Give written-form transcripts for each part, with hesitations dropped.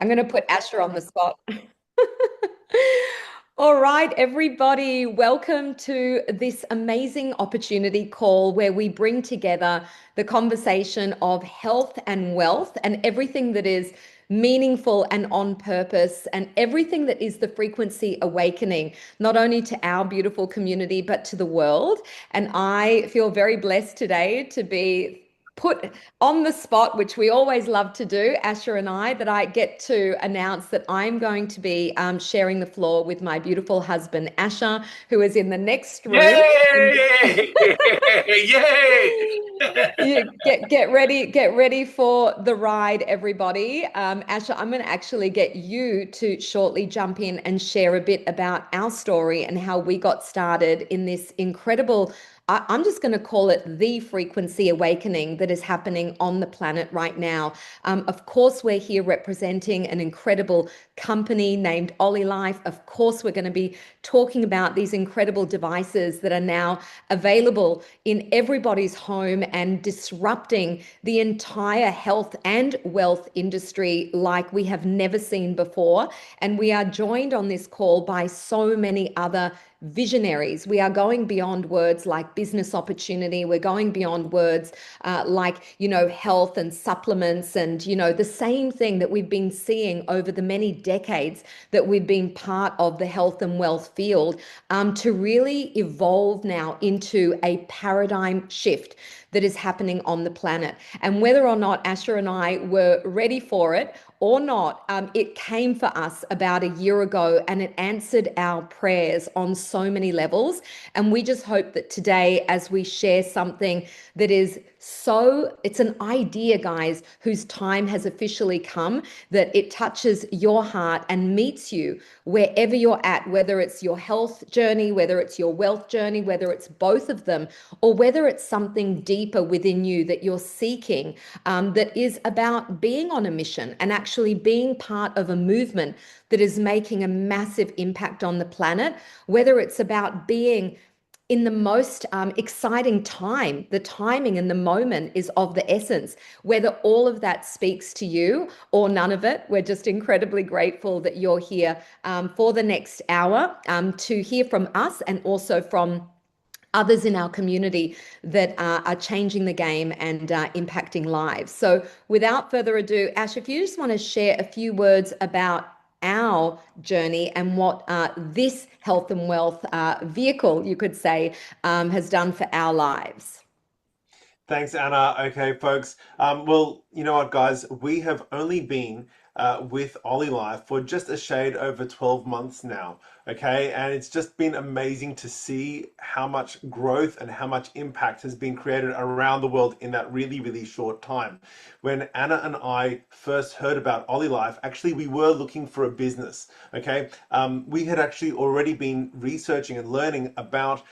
I'm going to put Asher on the spot. All right, everybody, welcome to this amazing opportunity call where we bring together the conversation of health and wealth and everything that is meaningful and on purpose and everything that is the frequency awakening, not only to our beautiful community, but to the world. And I feel very blessed today to be put on the spot, which we always love to do, Asher and I, that I get to announce that I'm going to be sharing the floor with my beautiful husband, Asher, who is in the next room. And Yay! Yay! you get ready for the ride, everybody. Asher, I'm going to actually get you to shortly jump in and share a bit about our story and how we got started in this incredible. I'm just going to call it the frequency awakening that is happening on the planet right now. Of course, we're here representing an incredible company named OlyLife. Of course, we're going to be talking about these incredible devices that are now available in everybody's home and disrupting the entire health and wealth industry like we have never seen before. And we are joined on this call by so many other visionaries. We are going beyond words like business opportunity. We're going beyond words health and supplements and, the same thing that we've been seeing over the many decades that we've been part of the health and wealth field, to really evolve now into a paradigm shift that is happening on the planet. And whether or not Asher and I were ready for it or not, it came for us about a year ago and it answered our prayers on so many levels. And we just hope that today, as we share something that is it's an idea, guys, whose time has officially come, that it touches your heart and meets you wherever you're at, whether it's your health journey, whether it's your wealth journey, whether it's both of them, or whether it's something deeper within you that you're seeking, that is about being on a mission and actually being part of a movement that is making a massive impact on the planet, whether it's about being in the most exciting time. The timing and the moment is of the essence. Whether all of that speaks to you or none of it, we're just incredibly grateful that you're here for the next hour, to hear from us and also from others in our community that are changing the game and impacting lives. So without further ado, Ash, if you just want to share a few words about our journey and what this health and wealth vehicle, you could say, has done for our lives. Thanks, Anna. Okay, folks. Well, you know what, guys? We have only been with OlyLife for just a shade over 12 months now. Okay, and it's just been amazing to see how much growth and how much impact has been created around the world in that really, really short time. When Anna and I first heard about OlyLife, actually, we were looking for a business. Okay, we had actually already been researching and learning about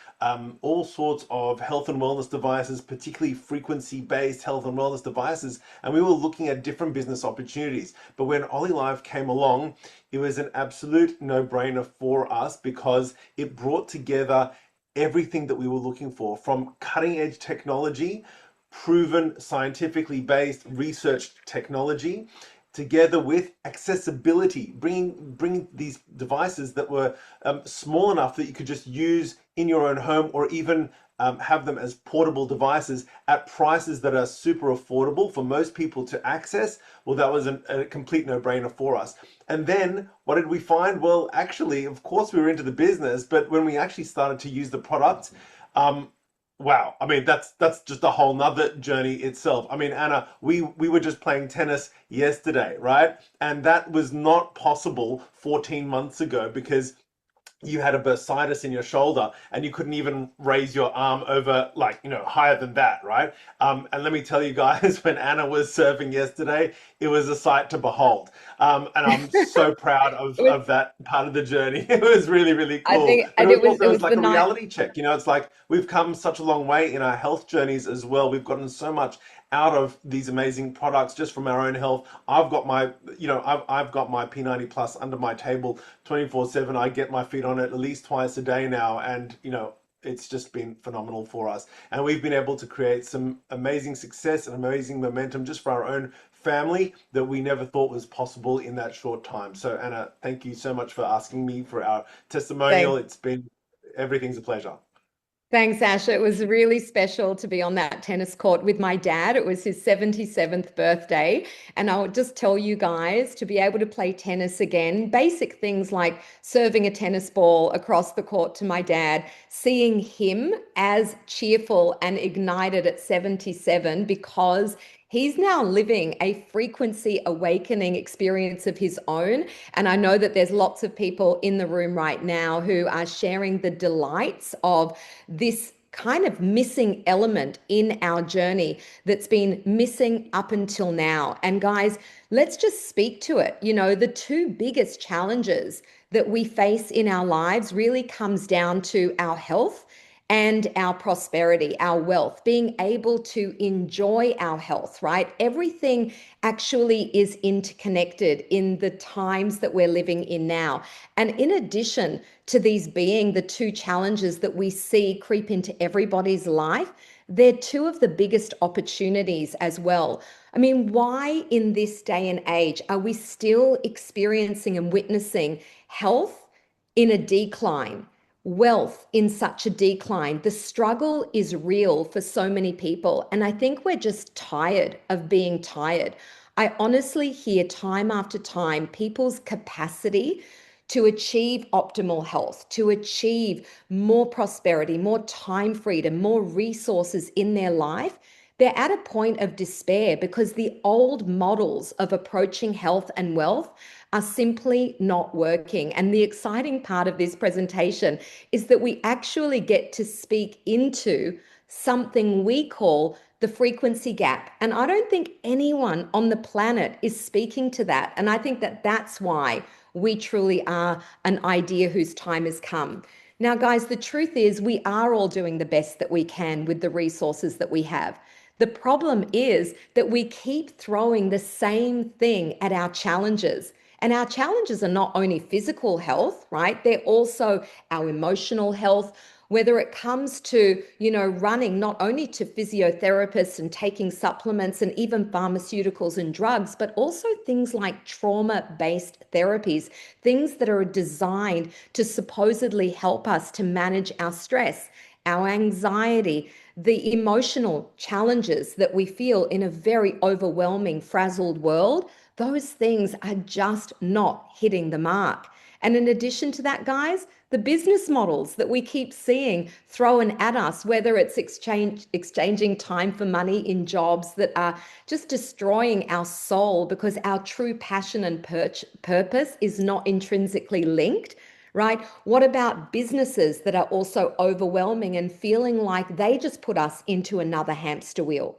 all sorts of health and wellness devices, particularly frequency-based health and wellness devices, and we were looking at different business opportunities. But when OlyLife came along, it was an absolute no-brainer for us because it brought together everything that we were looking for, from cutting-edge technology, proven scientifically based research technology, together with accessibility, bringing these devices that were small enough that you could just use in your own home, or even have them as portable devices at prices that are super affordable for most people to access. Well, that was a complete no-brainer for us. And then what did we find? Well, actually, of course, we were into the business, but when we actually started to use the product, wow, I mean, that's just a whole nother journey itself. I mean, Anna, we were just playing tennis yesterday, right? And that was not possible 14 months ago because you had a bursitis in your shoulder and you couldn't even raise your arm over, like, higher than that, right? And let me tell you guys, when Anna was surfing yesterday, it was a sight to behold. And I'm so proud It was, of that part of the journey. It was really, really I cool. think, But and it was it also, it was was the like a night. reality check. It's like we've come such a long way in our health journeys as well. We've gotten so much out of these amazing products just from our own health. I've got my P90 Plus under my table 24/7. I get my feet on it at least twice a day now, and it's just been phenomenal for us. And we've been able to create some amazing success and amazing momentum just for our own family that we never thought was possible in that short time. So Anna, thank you so much for asking me for our testimonial. Thanks. It's been everything's a pleasure. Thanks, Ash. It was really special to be on that tennis court with my dad. It was his 77th birthday. And I would just tell you guys to be able to play tennis again, basic things like serving a tennis ball across the court to my dad, seeing him as cheerful and ignited at 77 because he's now living a frequency awakening experience of his own. And I know that there's lots of people in the room right now who are sharing the delights of this kind of missing element in our journey that's been missing up until now. And guys, let's just speak to it. You know, the two biggest challenges that we face in our lives really comes down to our health and our prosperity, our wealth, being able to enjoy our health, right? Everything actually is interconnected in the times that we're living in now. And in addition to these being the two challenges that we see creep into everybody's life, they're two of the biggest opportunities as well. I mean, why in this day and age are we still experiencing and witnessing health in a decline? Wealth in such a decline. The struggle is real for so many people. And I think we're just tired of being tired. I honestly hear time after time people's capacity to achieve optimal health, to achieve more prosperity, more time freedom, more resources in their life. They're at a point of despair because the old models of approaching health and wealth are simply not working. And the exciting part of this presentation is that we actually get to speak into something we call the frequency gap. And I don't think anyone on the planet is speaking to that. And I think that that's why we truly are an idea whose time has come. Now, guys, the truth is we are all doing the best that we can with the resources that we have. The problem is that we keep throwing the same thing at our challenges. And our challenges are not only physical health, right? They're also our emotional health, whether it comes to, you know, running not only to physiotherapists and taking supplements and even pharmaceuticals and drugs, but also things like trauma-based therapies, things that are designed to supposedly help us to manage our stress, our anxiety, the emotional challenges that we feel in a very overwhelming, frazzled world. Those things are just not hitting the mark. And in addition to that, guys, the business models that we keep seeing thrown at us, whether it's exchanging time for money in jobs that are just destroying our soul because our true passion and purpose is not intrinsically linked, right? What about businesses that are also overwhelming and feeling like they just put us into another hamster wheel?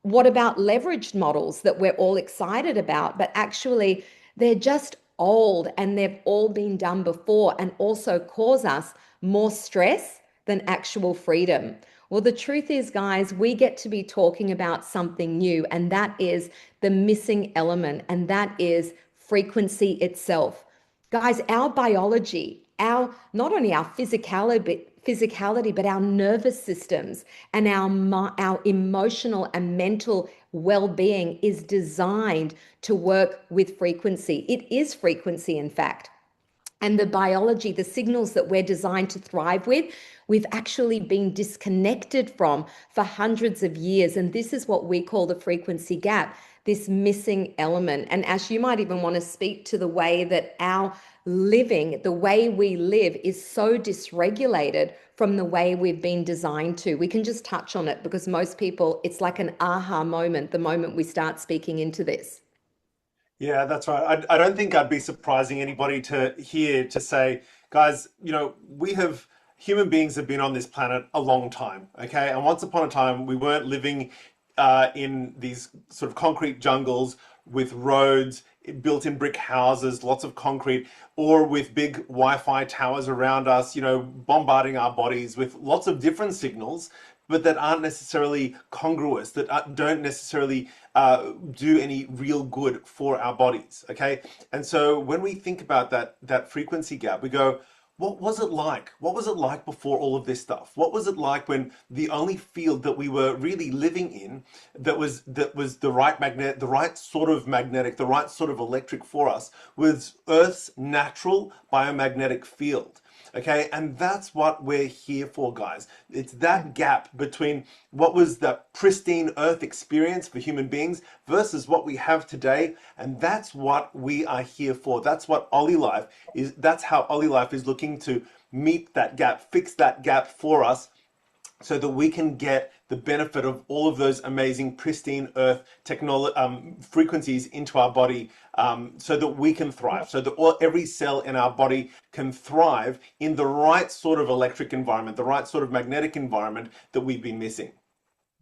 What about leveraged models that we're all excited about, but actually they're just old and they've all been done before and also cause us more stress than actual freedom? Well, the truth is, guys, we get to be talking about something new, and that is the missing element, and that is frequency itself. Guys, our biology, our not only our physicality, but our nervous systems and our emotional and mental well-being is designed to work with frequency. It is frequency, in fact. And the biology, the signals that we're designed to thrive with, we've actually been disconnected from for hundreds of years. And this is what we call the frequency gap, this missing element. And Ash, you might even want to speak to the way that our living, the way we live, is so dysregulated from the way we've been designed to. We can just touch on it because most people, it's like an aha moment the moment we start speaking into this. Yeah, that's right. I don't think I'd be surprising anybody to hear to say, guys, you know, human beings have been on this planet a long time, okay? And once upon a time, we weren't living in these sort of concrete jungles with roads, built in brick houses, lots of concrete, or with big Wi-Fi towers around us, you know, bombarding our bodies with lots of different signals, but that aren't necessarily congruous, that don't necessarily do any real good for our bodies. Okay, and so when we think about that frequency gap, we go, what was it like? What was it like before all of this stuff? What was it like when the only field that we were really living in that was the right magnet, the right sort of magnetic, the right sort of electric for us was Earth's natural biomagnetic field. Okay, and that's what we're here for, guys. It's that gap between what was the pristine Earth experience for human beings versus what we have today, and that's what we are here for. That's what OlyLife is. That's how OlyLife is looking to meet that gap, fix that gap for us, so that we can get the benefit of all of those amazing pristine earth technology frequencies into our body, so that we can thrive, so that every cell in our body can thrive in the right sort of electric environment, the right sort of magnetic environment that we've been missing.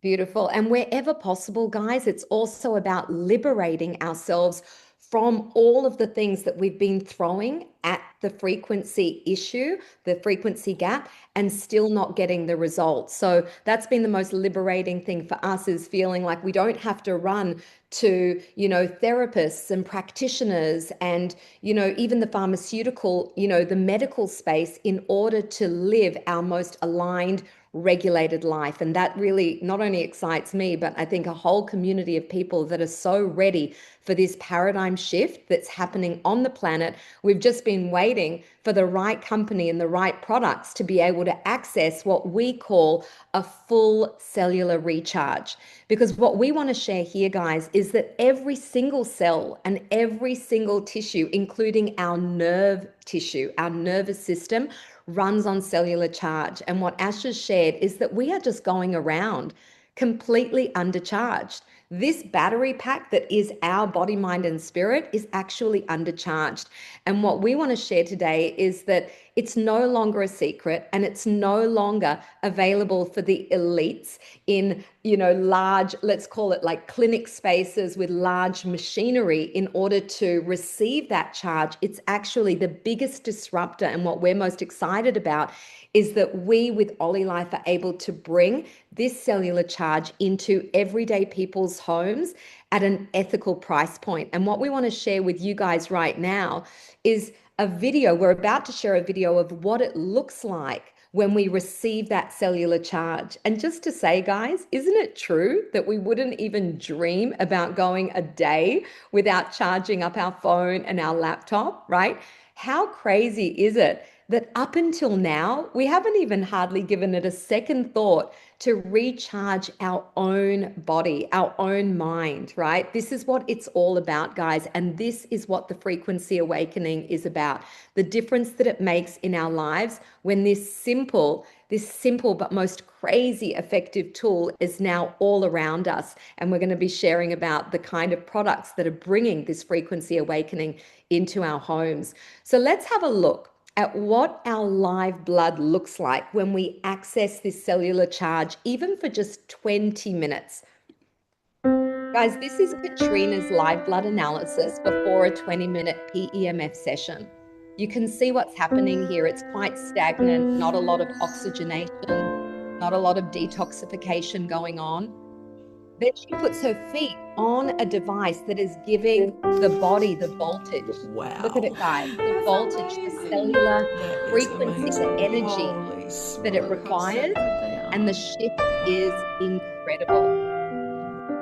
Beautiful. And wherever possible, guys, it's also about liberating ourselves from all of the things that we've been throwing at the frequency issue, the frequency gap, and still not getting the results. So that's been the most liberating thing for us, is feeling like we don't have to run to, therapists and practitioners and, even the pharmaceutical, the medical space in order to live our most aligned, regulated life. And that really not only excites me, but I think a whole community of people that are so ready for this paradigm shift that's happening on the planet. We've just been waiting for the right company and the right products to be able to access what we call a full cellular recharge. Because what we want to share here, guys, is that every single cell and every single tissue, including our nerve tissue, our nervous system, runs on cellular charge. And what Ash has shared is that we are just going around completely undercharged. This battery pack that is our body, mind, and spirit is actually undercharged. And what we want to share today is that it's no longer a secret, and it's no longer available for the elites in, large, let's call it like clinic spaces with large machinery in order to receive that charge. It's actually the biggest disruptor. And what we're most excited about is that we with OlyLife are able to bring this cellular charge into everyday people's homes at an ethical price point. And what we want to share with you guys right now is a video. We're about to share a video of what it looks like when we receive that cellular charge. And just to say, guys, isn't it true that we wouldn't even dream about going a day without charging up our phone and our laptop, right? How crazy is it that up until now, we haven't even hardly given it a second thought to recharge our own body, our own mind, right? This is what it's all about, guys. And this is what the frequency awakening is about. The difference that it makes in our lives when this simple but most crazy effective tool is now all around us. And we're going to be sharing about the kind of products that are bringing this frequency awakening into our homes. So let's have a look at what our live blood looks like when we access this cellular charge, even for just 20 minutes. Guys, this is Katrina's live blood analysis before a 20-minute PEMF session. You can see what's happening here. It's quite stagnant, not a lot of oxygenation, not a lot of detoxification going on. Then she puts her feet on a device that is giving the body the voltage. Wow. Look at it, guys. The voltage, the cellular frequency, the energy that it requires. And the shift is incredible.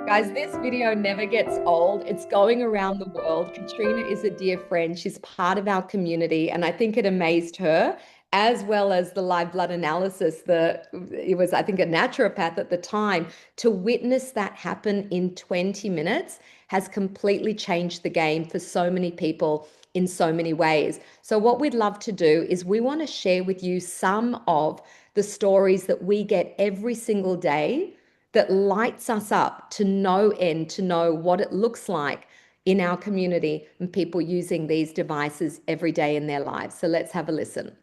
Guys, this video never gets old. It's going around the world. Katrina is a dear friend. She's part of our community. And I think it amazed her, as well as the live blood analysis. It was, I think, a naturopath at the time. To witness that happen in 20 minutes has completely changed the game for so many people in so many ways. So what we'd love to do is we want to share with you some of the stories that we get every single day that lights us up to no end, to know what it looks like in our community and people using these devices every day in their lives. So let's have a listen.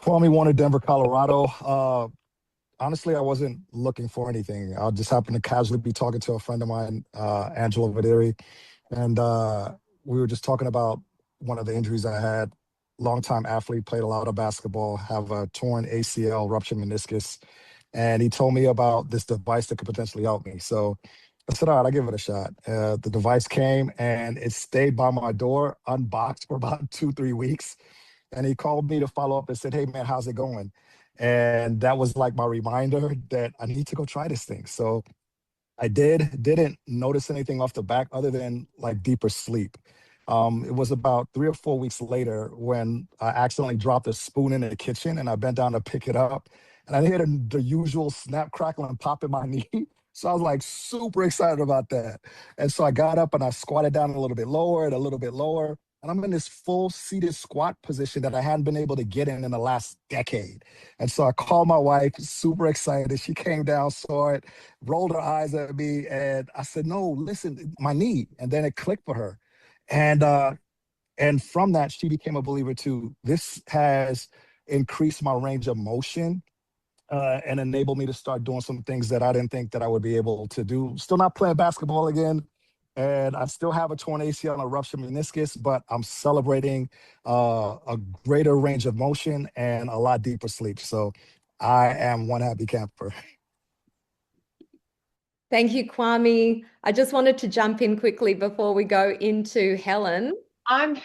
Kwame wanted Denver, Colorado. Honestly, I wasn't looking for anything. I just happened to casually be talking to a friend of mine, Angela Videri, and we were just talking about one of the injuries I had. Longtime athlete, played a lot of basketball, have a torn ACL, ruptured meniscus, and he told me about this device that could potentially help me. So I said, all right, I'll give it a shot. The device came and it stayed by my door, unboxed for about 2, 3 weeks. And he called me to follow up and said, hey, man, how's it going? And that was like my reminder that I need to go try this thing. So I didn't notice anything off the back other than like deeper sleep. It was about 3 or 4 weeks later when I accidentally dropped a spoon in the kitchen and I bent down to pick it up and I heard the usual snap, crackle, and pop in my knee. So I was like super excited about that. And so I got up and I squatted down a little bit lower and a little bit lower. And I'm in this full seated squat position that I hadn't been able to get in the last decade. And so I called my wife, super excited. She came down, saw it, rolled her eyes at me, and I said, "No, listen, my knee." And then it clicked for her, and from that, she became a believer too. This has increased my range of motion and enabled me to start doing some things that I didn't think that I would be able to do. Still not playing basketball again, and I still have a torn ACL and a ruptured meniscus, but I'm celebrating a greater range of motion and a lot deeper sleep. So I am one happy camper. Thank you, Kwame. I just wanted to jump in quickly before we go into Helen.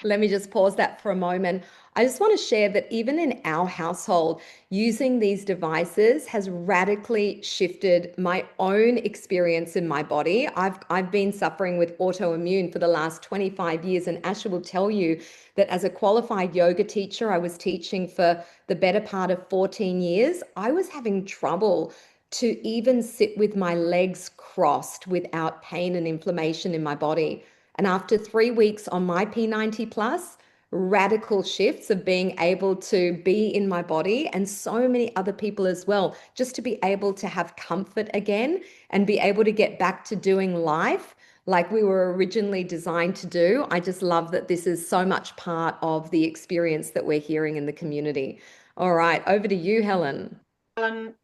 Let me just pause that for a moment. I just want to share that even in our household, using these devices has radically shifted my own experience in my body. I've been suffering with autoimmune for the last 25 years, and Asha will tell you that as a qualified yoga teacher, I was teaching for the better part of 14 years. I was having trouble to even sit with my legs crossed without pain and inflammation in my body. And after 3 weeks on my P90 plus, radical shifts of being able to be in my body and so many other people as well, just to be able to have comfort again and be able to get back to doing life like we were originally designed to do. I just love that this is so much part of the experience that we're hearing in the community. All right, over to you, Helen.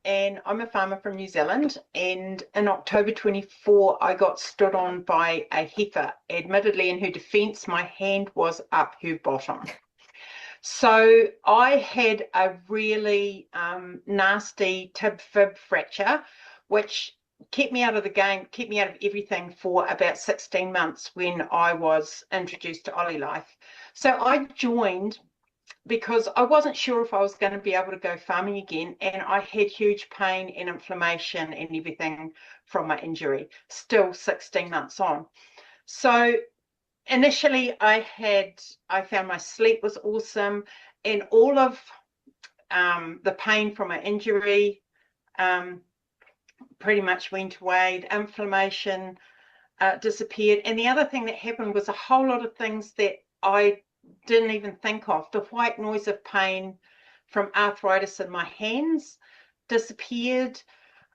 And I'm a farmer from New Zealand, and in October 24 I got stood on by a heifer. Admittedly, in her defense, my hand was up her bottom. So I had a really nasty tib fib fracture, which kept me out of the game, kept me out of everything for about 16 months when I was introduced to OlyLife. So I joined because I wasn't sure if I was going to be able to go farming again, and I had huge pain and inflammation and everything from my injury, still 16 months on. So initially I found my sleep was awesome, and all of the pain from my injury pretty much went away. The inflammation disappeared, and the other thing that happened was a whole lot of things that I didn't even think of. The white noise of pain from arthritis in my hands disappeared.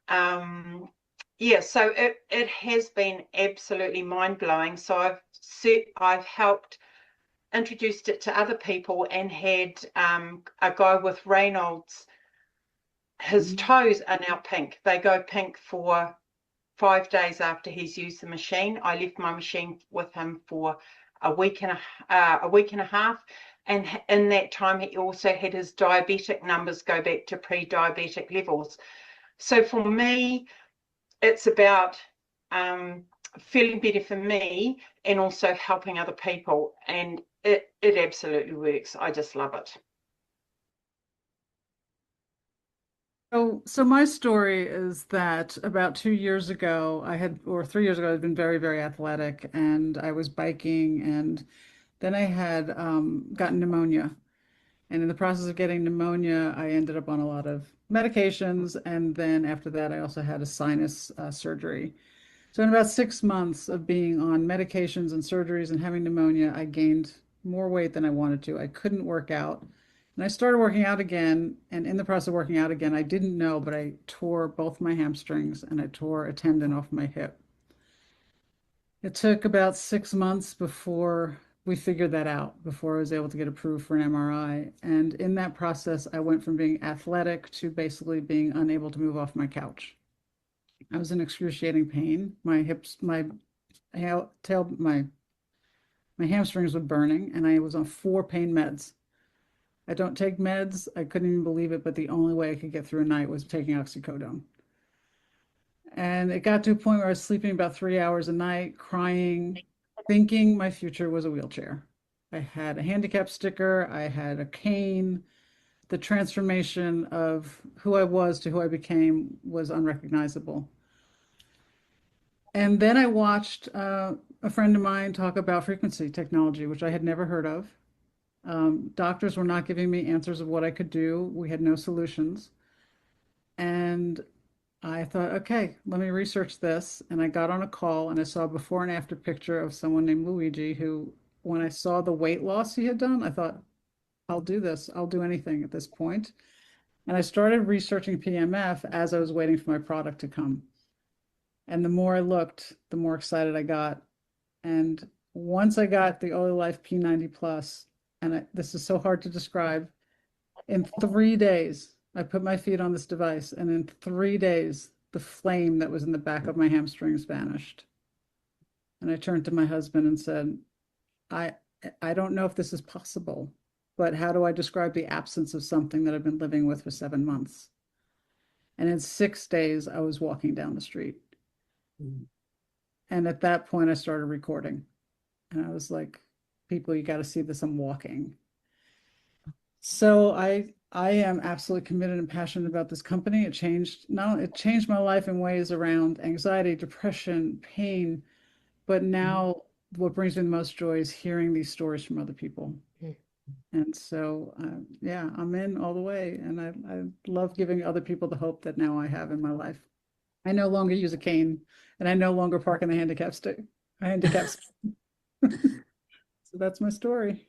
Yeah, so it has been absolutely mind-blowing. So I've helped introduced it to other people, and had a guy with Raynaud's. His toes are now pink. They go pink for 5 days after he's used the machine. I left my machine with him for a week and a half, and in that time he also had his diabetic numbers go back to pre-diabetic levels. So for me, it's about feeling better for me and also helping other people, and it absolutely works. I just love it. So my story is that about 2 years ago, or 3 years ago, I'd been very, very athletic, and I was biking, and then I had gotten pneumonia. And in the process of getting pneumonia, I ended up on a lot of medications. And then after that, I also had a sinus surgery. So in about 6 months of being on medications and surgeries and having pneumonia, I gained more weight than I wanted to. I couldn't work out. And I started working out again. And in the process of working out again, I didn't know, but I tore both my hamstrings and I tore a tendon off my hip. It took about 6 months before we figured that out, before I was able to get approved for an MRI. And in that process, I went from being athletic to basically being unable to move off my couch. I was in excruciating pain. My hips, my tail, my hamstrings were burning, and I was on 4 pain meds. I don't take meds. I couldn't even believe it, but the only way I could get through a night was taking oxycodone. And it got to a point where I was sleeping about 3 hours a night, crying, thinking my future was a wheelchair. I had a handicap sticker, I had a cane. The transformation of who I was to who I became was unrecognizable. And then I watched a friend of mine talk about frequency technology, which I had never heard of. Doctors were not giving me answers of what I could do. We had no solutions. And I thought, okay, let me research this. And I got on a call and I saw a before and after picture of someone named Luigi, who, when I saw the weight loss he had done, I thought, I'll do this. I'll do anything at this point. And I started researching PMF as I was waiting for my product to come. And the more I looked, the more excited I got. And once I got the OlyLife P90 Plus, and this is so hard to describe, in 3 days, I put my feet on this device, and in 3 days, the flame that was in the back of my hamstrings vanished. And I turned to my husband and said, I don't know if this is possible, but how do I describe the absence of something that I've been living with for 7 months? And in 6 days, I was walking down the street. And at that point, I started recording. And I was like, people, you got to see this. I'm walking. So I am absolutely committed and passionate about this company. It changed my life in ways around anxiety, depression, pain. But now what brings me the most joy is hearing these stories from other people. And so, yeah, I'm in all the way. And I love giving other people the hope that now I have in my life. I no longer use a cane, and I no longer park in the handicap stick. So that's my story.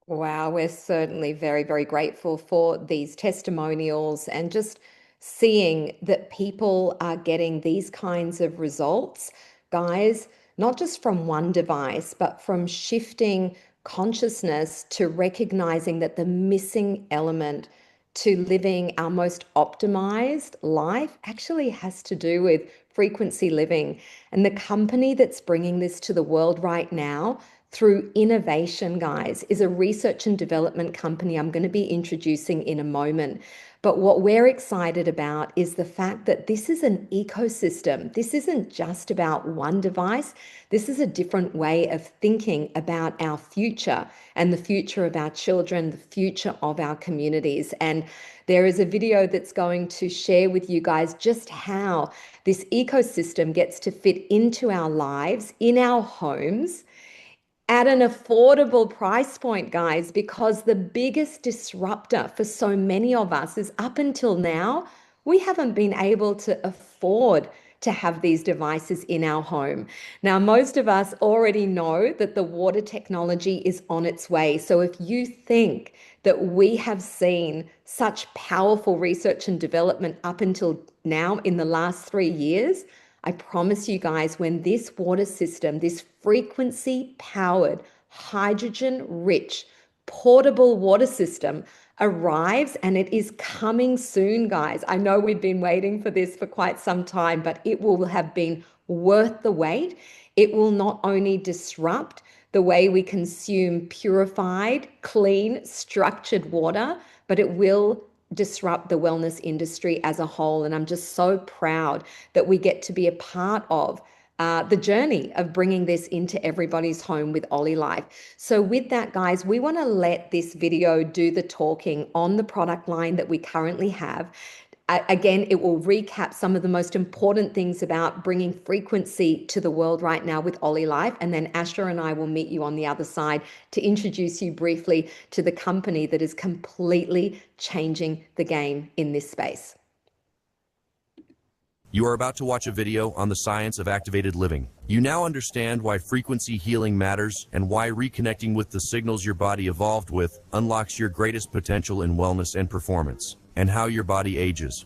Wow, we're certainly very, very grateful for these testimonials and just seeing that people are getting these kinds of results, guys, not just from one device, but from shifting consciousness to recognizing that the missing element to living our most optimized life actually has to do with frequency living. And the company that's bringing this to the world right now through innovation, guys, is a research and development company I'm going to be introducing in a moment. But what we're excited about is the fact that this is an ecosystem. This isn't just about one device. This is a different way of thinking about our future and the future of our children, the future of our communities. And there is a video that's going to share with you guys just how this ecosystem gets to fit into our lives, in our homes, at an affordable price point, guys, because the biggest disruptor for so many of us is up until now, we haven't been able to afford to have these devices in our home. Now, most of us already know that the water technology is on its way. So if you think that we have seen such powerful research and development up until now in the last 3 years, I promise you guys, when this water system, this frequency powered, hydrogen rich, portable water system arrives, and it is coming soon, guys. I know we've been waiting for this for quite some time, but it will have been worth the wait. It will not only disrupt the way we consume purified, clean, structured water, but it will disrupt the wellness industry as a whole. And I'm just so proud that we get to be a part of the journey of bringing this into everybody's home with OlyLife. So with that, guys, we want to let this video do the talking on the product line that we currently have. Again, it will recap some of the most important things about bringing frequency to the world right now with OlyLife. And then Asha and I will meet you on the other side to introduce you briefly to the company that is completely changing the game in this space. You are about to watch a video on the science of activated living. You now understand why frequency healing matters and why reconnecting with the signals your body evolved with unlocks your greatest potential in wellness and performance, and how your body ages.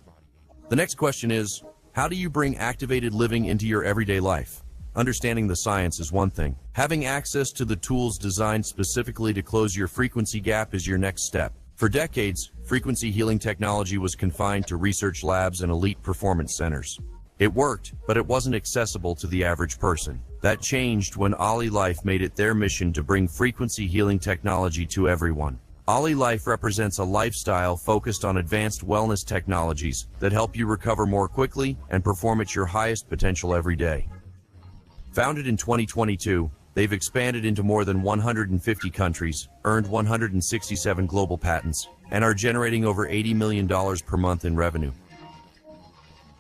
The next question is, how do you bring activated living into your everyday life? Understanding the science is one thing. Having access to the tools designed specifically to close your frequency gap is your next step. For decades, frequency healing technology was confined to research labs and elite performance centers. It worked, but it wasn't accessible to the average person. That changed when OlyLife made it their mission to bring frequency healing technology to everyone. OlyLife represents a lifestyle focused on advanced wellness technologies that help you recover more quickly and perform at your highest potential every day. Founded in 2022, they've expanded into more than 150 countries, earned 167 global patents, and are generating over $80 million per month in revenue.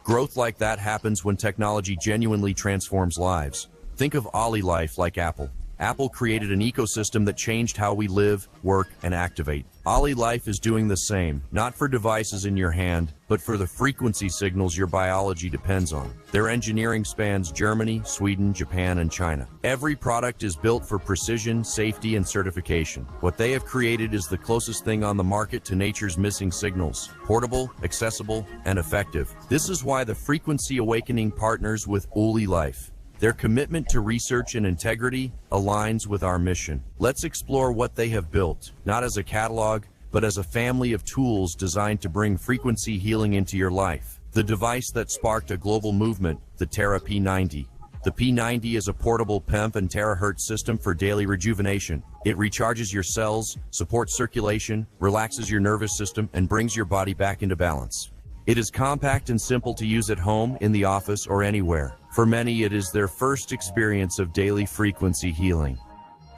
Growth like that happens when technology genuinely transforms lives. Think of OlyLife like Apple. Apple created an ecosystem that changed how we live, work, and activate. OlyLife is doing the same, not for devices in your hand, but for the frequency signals your biology depends on. Their engineering spans Germany, Sweden, Japan, and China. Every product is built for precision, safety, and certification. What they have created is the closest thing on the market to nature's missing signals. Portable, accessible, and effective. This is why the Frequency Awakening partners with OlyLife. Their commitment to research and integrity aligns with our mission. Let's explore what they have built, not as a catalog, but as a family of tools designed to bring frequency healing into your life. The device that sparked a global movement, the Terra P90. The P90 is a portable PEMF and terahertz system for daily rejuvenation. It recharges your cells, supports circulation, relaxes your nervous system, and brings your body back into balance. It is compact and simple to use at home, in the office, or anywhere. For many, it is their first experience of daily frequency healing.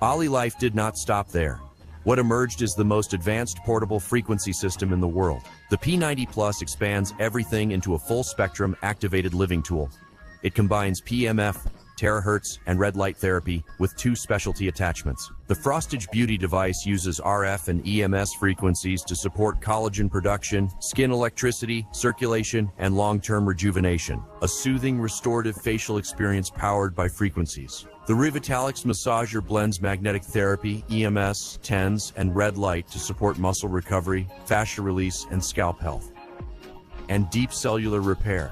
OlyLife did not stop there. What emerged is the most advanced portable frequency system in the world. The P90 Plus expands everything into a full-spectrum activated living tool. It combines PMF, terahertz, and red light therapy with 2 specialty attachments. The Frostage Beauty device uses RF and EMS frequencies to support collagen production, skin electricity, circulation, and long-term rejuvenation. A soothing, restorative facial experience powered by frequencies. The Revitalix massager blends magnetic therapy, EMS, TENS, and red light to support muscle recovery, fascia release, and scalp health. And deep cellular repair.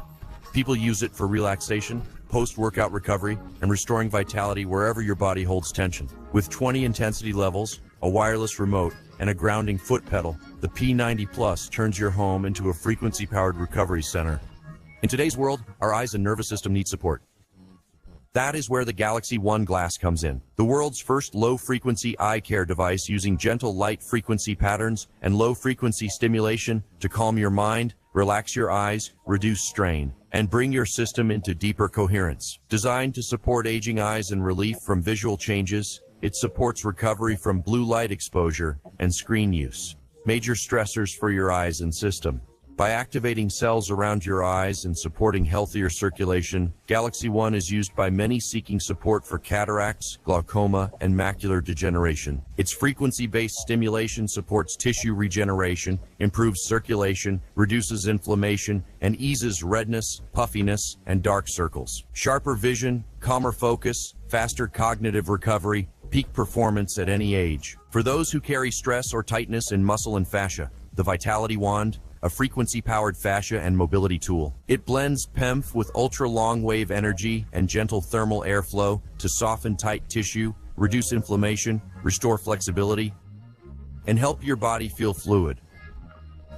People use it for relaxation, post-workout recovery, and restoring vitality wherever your body holds tension. With 20 intensity levels, a wireless remote, and a grounding foot pedal, the P90 Plus turns your home into a frequency-powered recovery center. In today's world, our eyes and nervous system need support. That is where the Galaxy One glass comes in. The world's first low-frequency eye care device using gentle light frequency patterns and low-frequency stimulation to calm your mind, relax your eyes, reduce strain, and bring your system into deeper coherence. Designed to support aging eyes and relief from visual changes, it supports recovery from blue light exposure and screen use, major stressors for your eyes and system. By activating cells around your eyes and supporting healthier circulation, Galaxy One is used by many seeking support for cataracts, glaucoma, and macular degeneration. Its frequency-based stimulation supports tissue regeneration, improves circulation, reduces inflammation, and eases redness, puffiness, and dark circles. Sharper vision, calmer focus, faster cognitive recovery, peak performance at any age. For those who carry stress or tightness in muscle and fascia, the Vitality Wand, a frequency-powered fascia and mobility tool. It blends PEMF with ultra-long-wave energy and gentle thermal airflow to soften tight tissue, reduce inflammation, restore flexibility, and help your body feel fluid.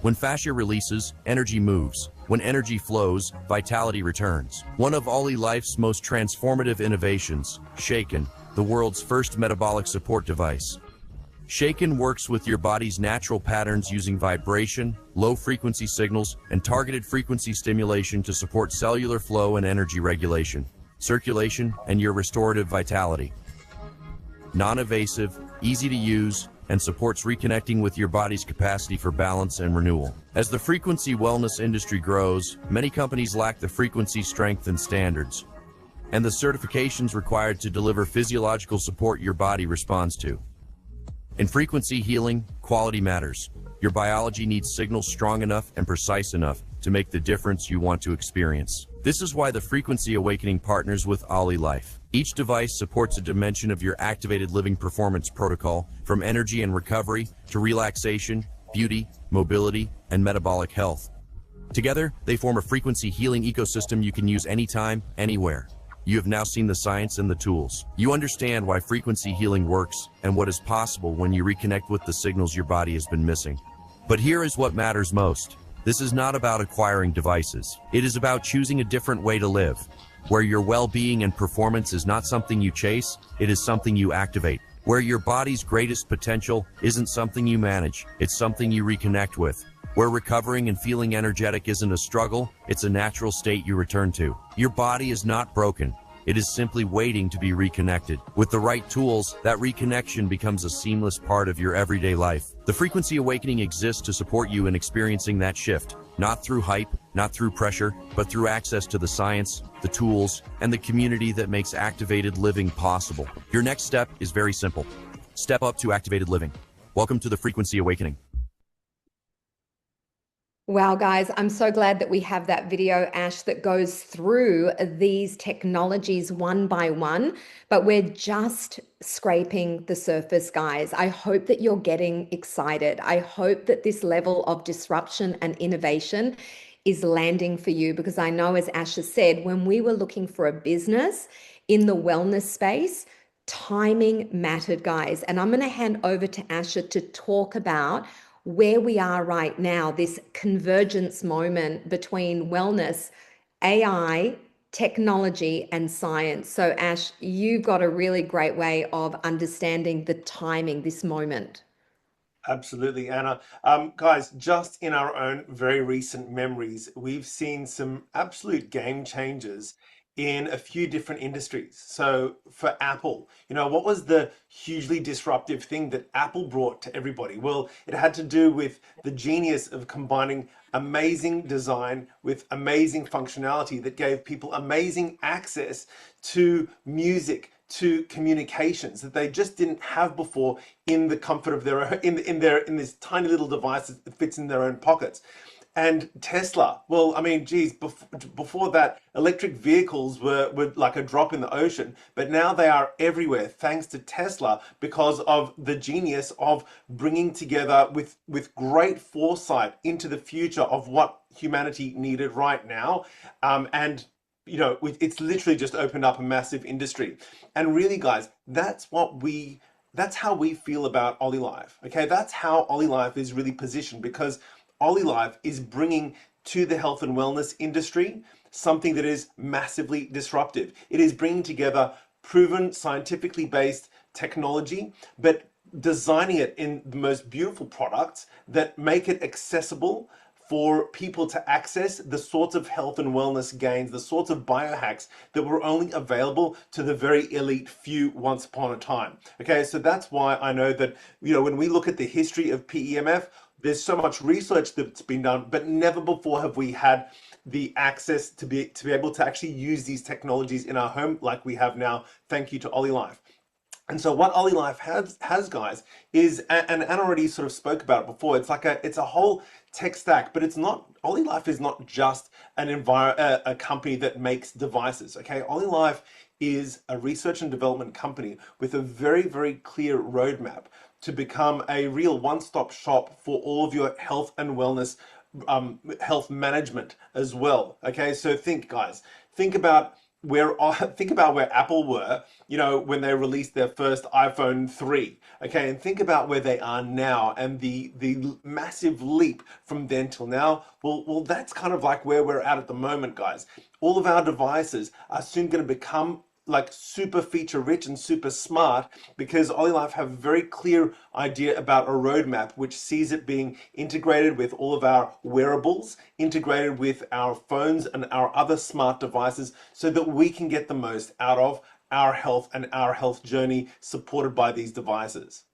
When fascia releases, energy moves. When energy flows, vitality returns. One of OlyLife's most transformative innovations, Shaken, the world's first metabolic support device. Shaken works with your body's natural patterns using vibration, low-frequency signals, and targeted frequency stimulation to support cellular flow and energy regulation, circulation, and your restorative vitality. Non-invasive, easy to use, and supports reconnecting with your body's capacity for balance and renewal. As the frequency wellness industry grows, many companies lack the frequency strength and standards, and the certifications required to deliver physiological support your body responds to. In frequency healing, quality matters. Your biology needs signals strong enough and precise enough to make the difference you want to experience. This is why the Frequency Awakening partners with OlyLife. Each device supports a dimension of your activated living performance protocol, from energy and recovery to relaxation, beauty, mobility, and metabolic health. Together, they form a frequency healing ecosystem you can use anytime, anywhere. You have now seen the science and the tools. You understand why frequency healing works and what is possible when you reconnect with the signals your body has been missing. But here is what matters most. This is not about acquiring devices. It is about choosing a different way to live, where your well-being and performance is not something you chase, it is something you activate. where your body's greatest potential isn't something you manage, it's something you reconnect with. Where recovering and feeling energetic isn't a struggle, it's a natural state you return to. Your body is not broken. It is simply waiting to be reconnected. With the right tools, that reconnection becomes a seamless part of your everyday life. The Frequency Awakening exists to support you in experiencing that shift, not through hype, not through pressure, but through access to the science, the tools, and the community that makes activated living possible. Your next step is very simple. Step up to activated living. Welcome to the Frequency Awakening. Wow, guys, I'm so glad that we have that video, Ash, that goes through these technologies one by one, but we're just scraping the surface, guys. I hope that you're getting excited. I hope that this level of disruption and innovation is landing for you, because I know, as Ash has said, when we were looking for a business in the wellness space, timing mattered, guys. And I'm going to hand over to Asha to talk about where we are right now, this convergence moment between wellness, AI, technology, and science. So, Ash, you've got a really great way of understanding the timing, this moment. Absolutely, Anna. Guys, just in our own very recent memories, we've seen some absolute game changers in a few different industries. So for Apple, what was the hugely disruptive thing that Apple brought to everybody? Well, it had to do with the genius of combining amazing design with amazing functionality that gave people amazing access to music, to communications that they just didn't have before in the comfort of their own, in this tiny little device that fits in their own pockets. And Tesla, well, I mean, geez, before that, electric vehicles were like a drop in the ocean, but now they are everywhere thanks to Tesla, because of the genius of bringing together with great foresight into the future of what humanity needed right now. And it's literally just opened up a massive industry. And really, guys, that's how we feel about OlyLife. Okay, that's how OlyLife is really positioned, because OlyLife is bringing to the health and wellness industry something that is massively disruptive. It is bringing together proven, scientifically based technology, but designing it in the most beautiful products that make it accessible for people to access the sorts of health and wellness gains, the sorts of biohacks that were only available to the very elite few once upon a time. Okay, so that's why I know that, when we look at the history of PEMF, there's so much research that's been done, but never before have we had the access to be able to actually use these technologies in our home like we have now. Thank you to OlyLife. And so what OlyLife has, guys, is, and Anna already sort of spoke about it before, it's a whole tech stack, but OlyLife is not just a company that makes devices. Okay, OlyLife is a research and development company with a very, very clear roadmap to become a real one-stop shop for all of your health and wellness, health management as well. Okay, so think about where Apple were, when they released their first iPhone 3. Okay, and think about where they are now and the massive leap from then till now. Well, that's kind of like where we're at the moment, guys. All of our devices are soon going to become like super feature rich and super smart, because OlyLife have a very clear idea about a roadmap which sees it being integrated with all of our wearables, integrated with our phones and our other smart devices, so that we can get the most out of our health and our health journey supported by these devices.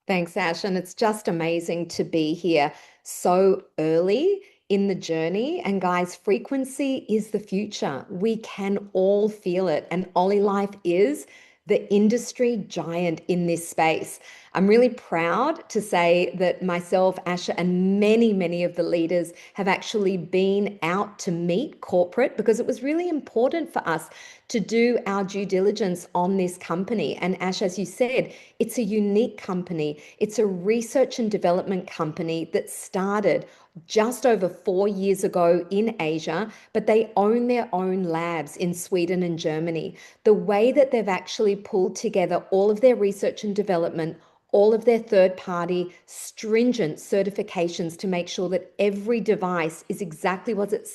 Thanks, Ash. And it's just amazing to be here so early in the journey. And guys, frequency is the future. We can all feel it. And OlyLife is the industry giant in this space. I'm really proud to say that myself, Asha, and many, many of the leaders have actually been out to meet corporate, because it was really important for us to do our due diligence on this company. And Ash, as you said, it's a unique company. It's a research and development company that started just over 4 years ago in Asia, but they own their own labs in Sweden and Germany. The way that they've actually pulled together all of their research and development, all of their third-party stringent certifications to make sure that every device is exactly what it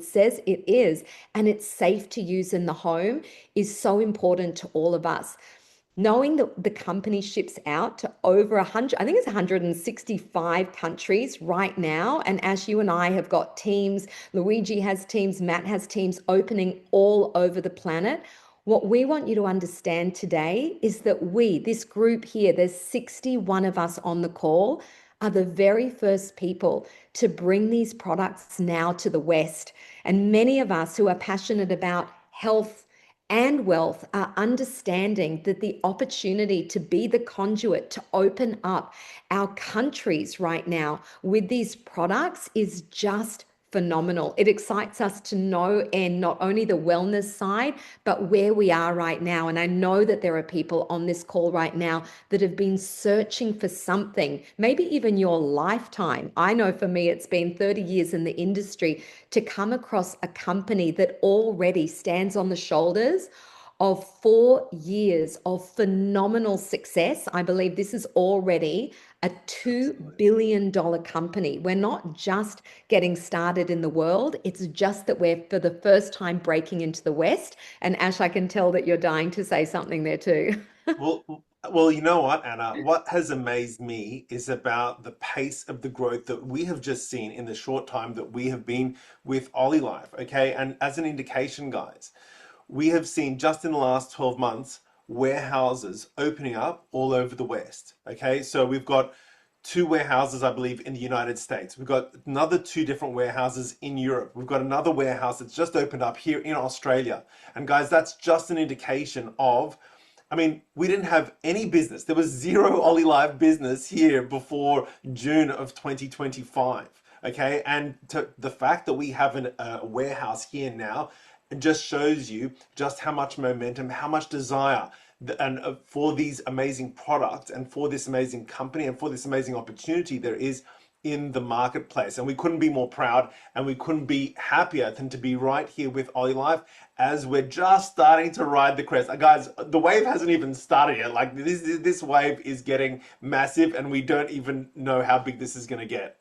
says it is, and it's safe to use in the home, is so important to all of us. knowing that the company ships out to over 100, I think it's 165 countries right now. And Ash, you and I have got teams, Luigi has teams, Matt has teams opening all over the planet. What we want you to understand today is that we, this group here, there's 61 of us on the call, are the very first people to bring these products now to the West. And many of us who are passionate about health and wealth are understanding that the opportunity to be the conduit to open up our countries right now with these products is just phenomenal. It excites us to know and not only the wellness side, but where we are right now. And I know that there are people on this call right now that have been searching for something, maybe even your lifetime. I know for me, it's been 30 years in the industry to come across a company that already stands on the shoulders of 4 years of phenomenal success. I believe this is already a $2 billion company. We're not just getting started in the world. It's just that we're for the first time breaking into the West. And Ash, I can tell that you're dying to say something there too. Well, well, you know what, Anna? What has amazed me is about the pace of the growth that we have just seen in the short time that we have been with OlyLife, okay? And as an indication, guys, we have seen just in the last 12 months warehouses opening up all over the West, okay? So we've got 2 warehouses, I believe, in the United States. We've got another 2 different warehouses in Europe. We've got another warehouse that's just opened up here in Australia. And guys, that's just an indication of, I mean, we didn't have any business. There was zero OlyLife business here before June of 2025. Okay. And the fact that we have a warehouse here now, it just shows you just how much momentum, how much desire and for these amazing products and for this amazing company and for this amazing opportunity there is in the marketplace. And we couldn't be more proud and we couldn't be happier than to be right here with OlyLife as we're just starting to ride the crest. Guys, the wave hasn't even started yet. Like this wave is getting massive and we don't even know how big this is going to get.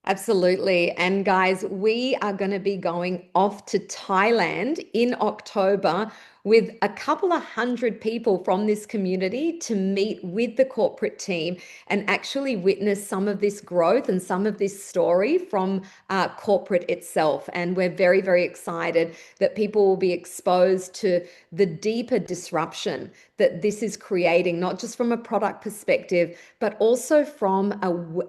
Absolutely. And guys, we are going to be going off to Thailand in October with a couple of hundred people from this community to meet with the corporate team and actually witness some of this growth and some of this story from corporate itself. And we're very, very excited that people will be exposed to the deeper disruption that this is creating, not just from a product perspective, but also from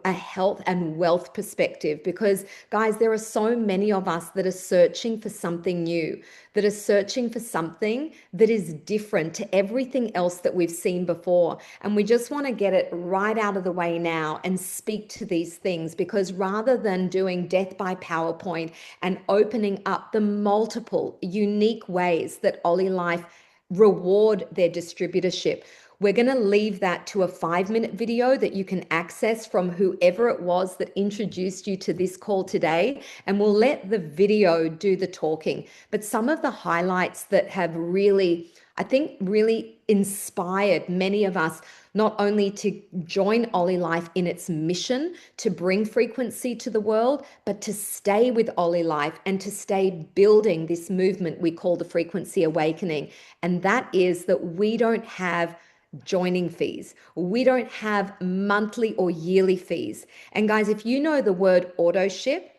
a health and wealth perspective. Because guys, there are so many of us that are searching for something new, that are searching for something that is different to everything else that we've seen before. And we just want to get it right out of the way now and speak to these things, because rather than doing death by PowerPoint and opening up the multiple unique ways that OlyLife reward their distributorship, we're going to leave that to a 5-minute video that you can access from whoever it was that introduced you to this call today. And we'll let the video do the talking. But some of the highlights that have really, I think, really inspired many of us not only to join OlyLife in its mission to bring frequency to the world, but to stay with OlyLife and to stay building this movement we call the Frequency Awakening. And that is that we don't have joining fees. We don't have monthly or yearly fees. And guys, if you know the word auto ship,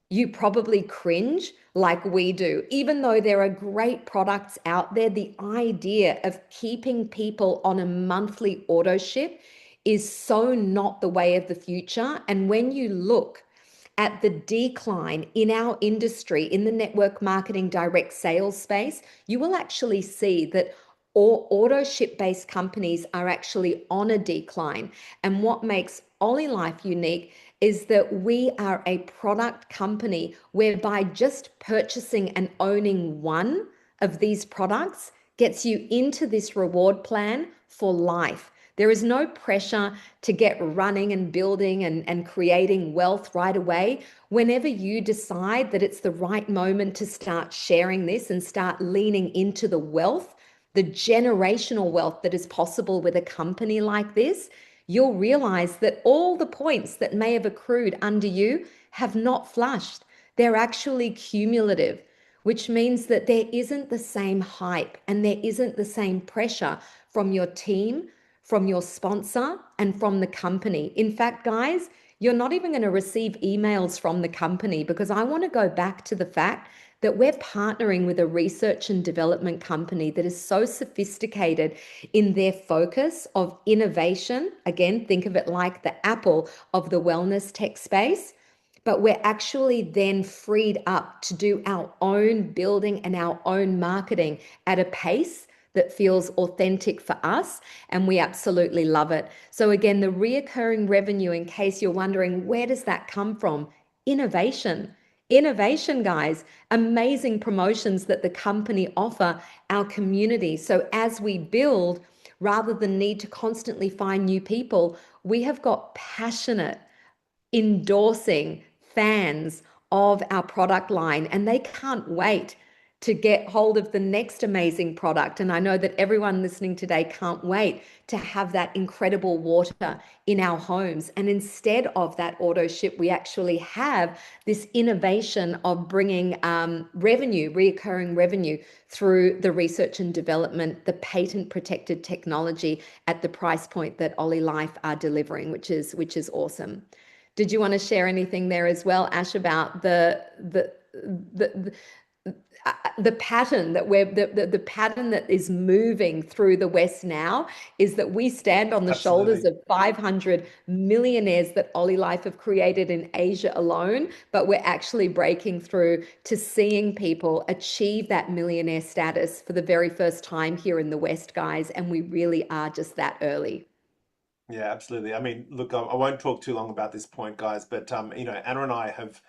you probably cringe like we do. Even though there are great products out there, the idea of keeping people on a monthly auto ship is so not the way of the future. And when you look at the decline in our industry, in the network marketing direct sales space, you will actually see that or auto ship based companies are actually on a decline. And what makes OlyLife unique is that we are a product company whereby just purchasing and owning one of these products gets you into this reward plan for life. There is no pressure to get running and building and creating wealth right away. Whenever you decide that it's the right moment to start sharing this and start leaning into the wealth, the generational wealth that is possible with a company like this, you'll realize that all the points that may have accrued under you have not flushed. They're actually cumulative. which means that there isn't the same hype and there isn't the same pressure from your team, from your sponsor, and from the company. In fact, guys, you're not even going to receive emails from the company, because I want to go back to the fact that we're partnering with a research and development company that is so sophisticated in their focus of innovation. Again, think of it like the Apple of the wellness tech space. But we're actually then freed up to do our own building and our own marketing at a pace that feels authentic for us, and we absolutely love it. So again, the reoccurring revenue, in case you're wondering, where does that come from? Innovation. Innovation, guys, amazing promotions that the company offer our community. So as we build, rather than need to constantly find new people, we have got passionate, endorsing fans of our product line, and they can't wait to get hold of the next amazing product. And I know that everyone listening today can't wait to have that incredible water in our homes. And instead of that auto ship, we actually have this innovation of bringing revenue, reoccurring revenue, through the research and development, the patent protected technology at the price point that OlyLife are delivering, which is awesome. Did you want to share anything there as well, Ash, about the pattern that the pattern that is moving through the West now is that we stand on the shoulders of 500 millionaires that OlyLife have created in Asia alone, but we're actually breaking through to seeing people achieve that millionaire status for the very first time here in the West, guys, and we really are just that early. Yeah, absolutely. I mean, look, I won't talk too long about this point, guys, but Anna and I have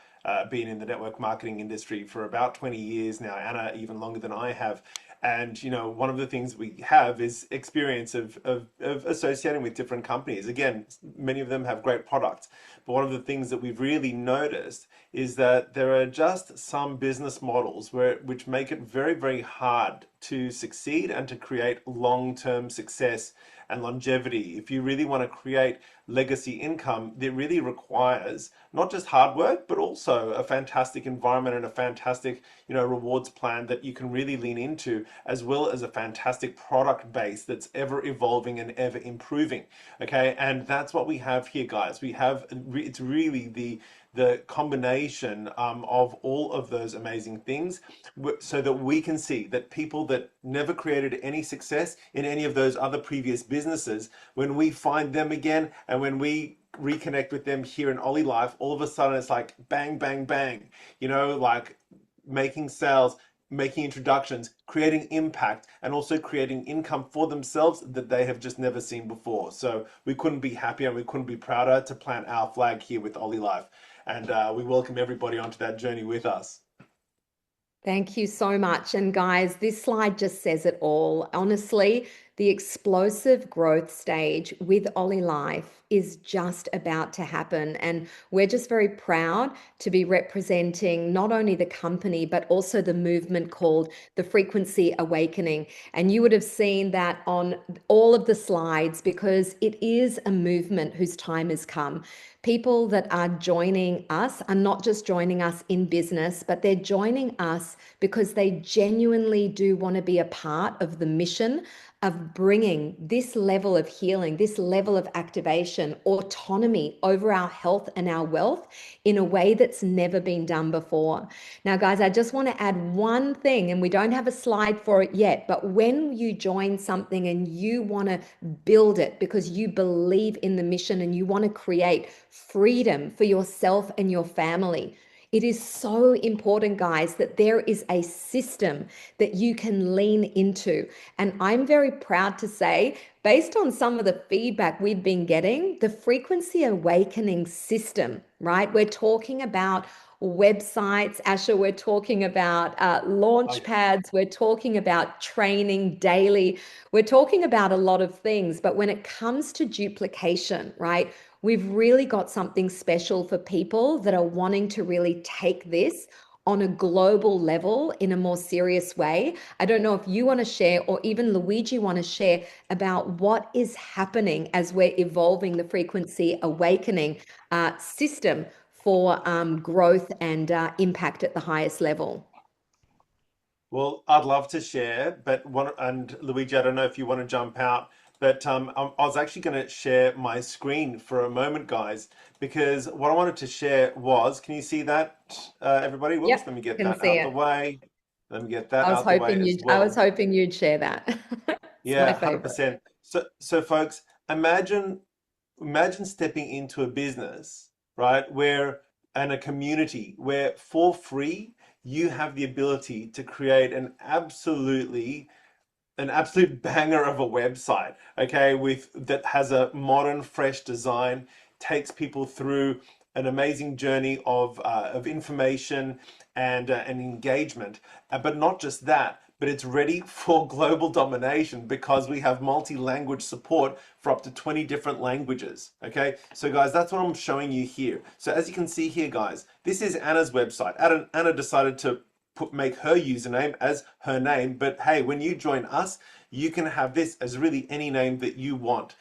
been in the network marketing industry for about 20 years now. Anna even longer than I have. And one of the things we have is experience of associating with different companies. Again, many of them have great products, but one of the things that we've really noticed is that there are just some business models which make it very, very hard to succeed and to create long-term success and longevity. If you really want to create legacy income, it really requires not just hard work, but also a fantastic environment and a fantastic, rewards plan that you can really lean into, as well as a fantastic product base that's ever evolving and ever improving. Okay, and that's what we have here, guys. It's really the combination of all of those amazing things, so that we can see that people that never created any success in any of those other previous businesses, when we find them again and when we reconnect with them here in OlyLife, all of a sudden it's like bang, bang, bang, like making sales, making introductions, creating impact, and also creating income for themselves that they have just never seen before. So we couldn't be happier and we couldn't be prouder to plant our flag here with OlyLife. And we welcome everybody onto that journey with us. Thank you so much. And guys, this slide just says it all. Honestly, the explosive growth stage with OlyLife is just about to happen. And we're just very proud to be representing not only the company, but also the movement called the Frequency Awakening. And you would have seen that on all of the slides, because it is a movement whose time has come. People that are joining us are not just joining us in business, but they're joining us because they genuinely do want to be a part of the mission of bringing this level of healing, this level of activation, autonomy over our health and our wealth in a way that's never been done before. Now, guys, I just want to add one thing, and we don't have a slide for it yet, but when you join something and you want to build it because you believe in the mission and you want to create freedom for yourself and your family, it is so important, guys, that there is a system that you can lean into. And I'm very proud to say, based on some of the feedback we've been getting, the Frequency Awakening system, right? We're talking about websites, Asha, we're talking about launch pads, we're talking about training daily, we're talking about a lot of things. But when it comes to duplication, right, we've really got something special for people that are wanting to really take this on a global level in a more serious way. I don't know if you want to share, or even Luigi want to share, about what is happening as we're evolving the Frequency Awakening system for growth and impact at the highest level. Well, I'd love to share, but and Luigi, I don't know if you want to jump out, but I was actually going to share my screen for a moment, guys, because what I wanted to share was, can you see that, everybody? Whoops, let me Yep, get can that see out the it. way. Let me get that out the way as I was well. hoping you'd share that. It's Yeah, my favorite. 100%. So folks, imagine stepping into a business, right, where and a community where for free you have the ability to create an absolute banger of a website, okay, with that has a modern, fresh design, takes people through an amazing journey of information and engagement. But not just that, but it's ready for global domination because we have multi-language support for up to 20 different languages. Okay, so guys, that's what I'm showing you here. So as you can see here, guys, this is Anna's website. Anna decided to make her username as her name, but hey, when you join us, you can have this as really any name that you want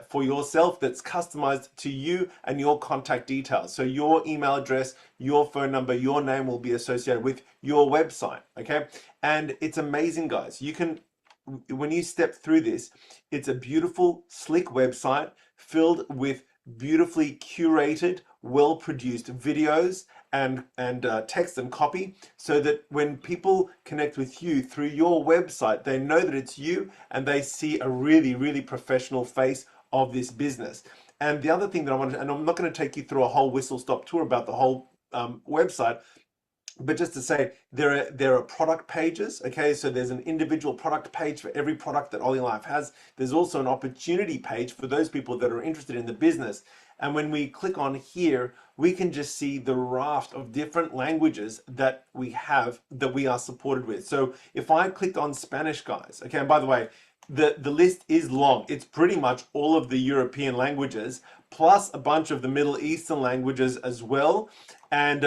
for yourself that's customized to you and your contact details. So your email address, your phone number, your name will be associated with your website, okay? And it's amazing, guys. You can, when you step through this, it's a beautiful, slick website filled with beautifully curated, well-produced videos and text and copy, so that when people connect with you through your website, they know that it's you and they see a really, really professional face of this business. And the other thing that I wanted, and I'm not going to take you through a whole whistle-stop tour about the whole website, but just to say, there are product pages, okay? So there's an individual product page for every product that OlyLife has. There's also an opportunity page for those people that are interested in the business. And when we click on here, we can just see the raft of different languages that we have, that we are supported with. So if I clicked on Spanish, guys, okay, and by the way, the list is long. It's pretty much all of the European languages, plus a bunch of the Middle Eastern languages as well, and